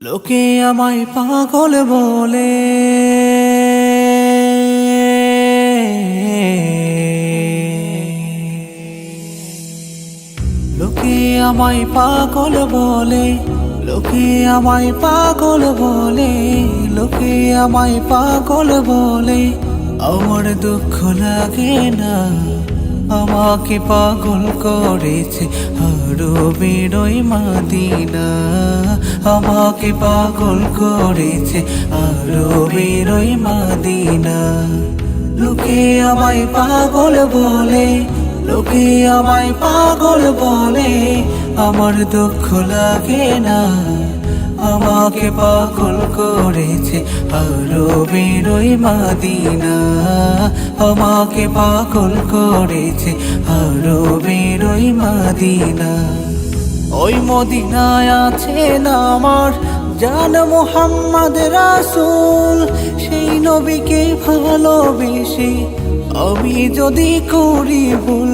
লোকে আমায় পাগল বলে, লোকে আমায় পাগল বলে, লোকে আমায় পাগল বলে, লোকে আমায় পাগল বলে। আমার দুঃখ লাগে না, আমাকে পাগল করেছে আরো বেরোয় মাদিনা। আমাকে পাগল করেছে আরো বেরোয় মাদিনা। লোকে আমায় পাগল বলে, লোকে আমায় পাগল বলে। আমার দুঃখ লাগে না, আমাকে পাগল করেছে আরো বেরোয় মাদিনা। আমাকে পাগল করেছে আরো বেরোয় মাদিনা। ওই মদিনায় আছেন আমার জান মুহাম্মদ রাসূল। সেই নবীকে ভালোবেসে আমি যদি করি ভুল,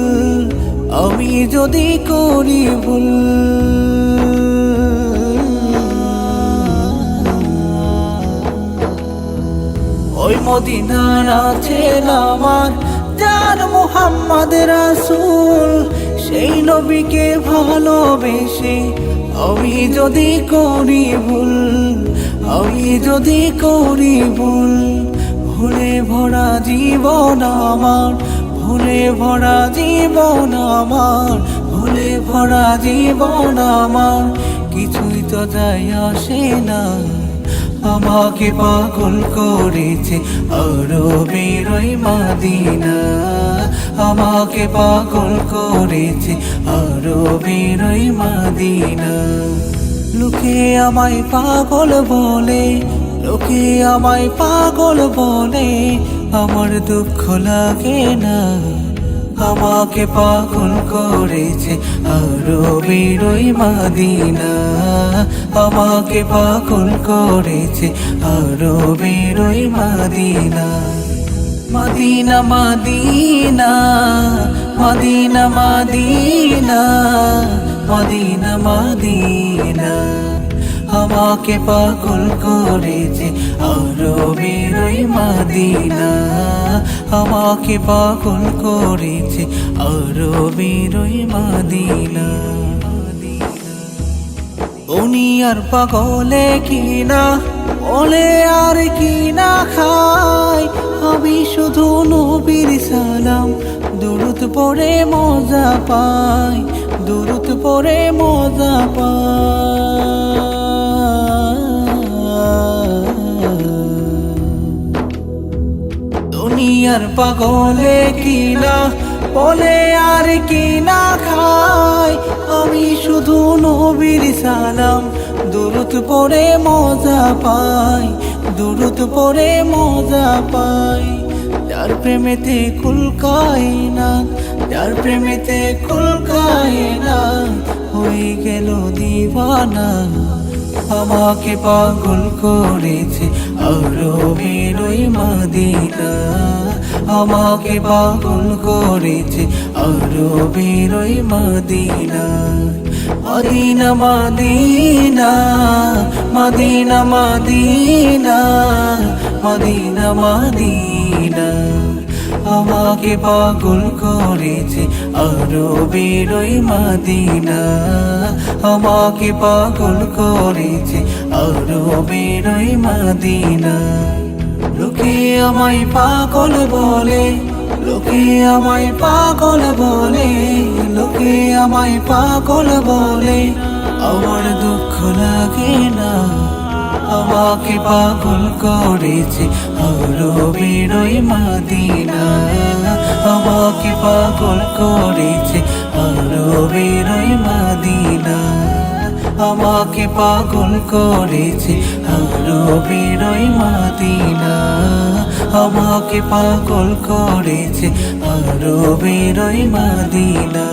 আমি যদি করি ভুল, ওই মদিনার আছেন আমার জান মুহাম্মদ রাসূল। সেই নবীকে ভালোবেসে আমি যদি করি ভুল, আমি যদি করি ভুল। ভুলে ভরা জীবন আমার, ভুলে ভরা জীবন আমার, ভুলে ভরা জীবন আমার। কিছুই তো যায় আসে না, আমাকে পাগল করেছে আরো বেরোয় মাদিনা। আমাকে পাগল করেছে আরো বেরোয় মাদিনা। লোকে আমায় পাগল বলে, লোকে আমায় পাগল বলে। আমার দুঃখ লাগে না, আমাকে পাগল করেছে আরো বেরোয় মাদিনা। আমাকে পাগল করেছে আরো বেরোয় Medina. Medina Medina Medina Medina Medina Medina. আমাকে পাগল করেছে আরো বেরোয় মাদিনা। আমাকে পাগল করেছে আরো বেরোয় মাদিনা। দুনিয়ার পাগলে কিনা বলে আর কিনা খায়। আমি শুধু নবীর সালাম দুরুদ পড়ে মজা পাই, দুরুদ পড়ে মজা পাই। দুনিয়ার পাগলে কিনা বলে আর কিনা খায়। আমি শুধু নবীর সালাম দুরুদ পড়ে মজা পাই, দুরুদ পড়ে মজা পাই। যার প্রেমেতে কুল কায়নাত, যার প্রেমেতে কুল কায়নাত হয়ে গেল দিওয়ানা। আমাকে পাগল করেছে আরো বেরোয় মাদিনা। আমাকে পাগল করেছে আরো বেরোয় Medina. Medina Medina Medina Medina Medina Medina. আমাকে পাগল করেছে আরো বেরোয় মাদিনা। আমাকে পাগল করেছে আরো বেরোয় মাদিনা। লোকে আমায় পাগল বলে, লোকে আমায় পাগল বলে, লোকে আমায় পাগল বলে। আমার দুঃখ লাগে না, আমাকে পাগল করেছে আরো বেরোয় মাদিনা। আমাকে পাগল করেছে আরো বেরোয় মাদিনা। আমাকে পাগল করেছে আরো বেরোয় মাদিনা। আমাকে পাগল করেছে আরো বেরোয় মাদিনা।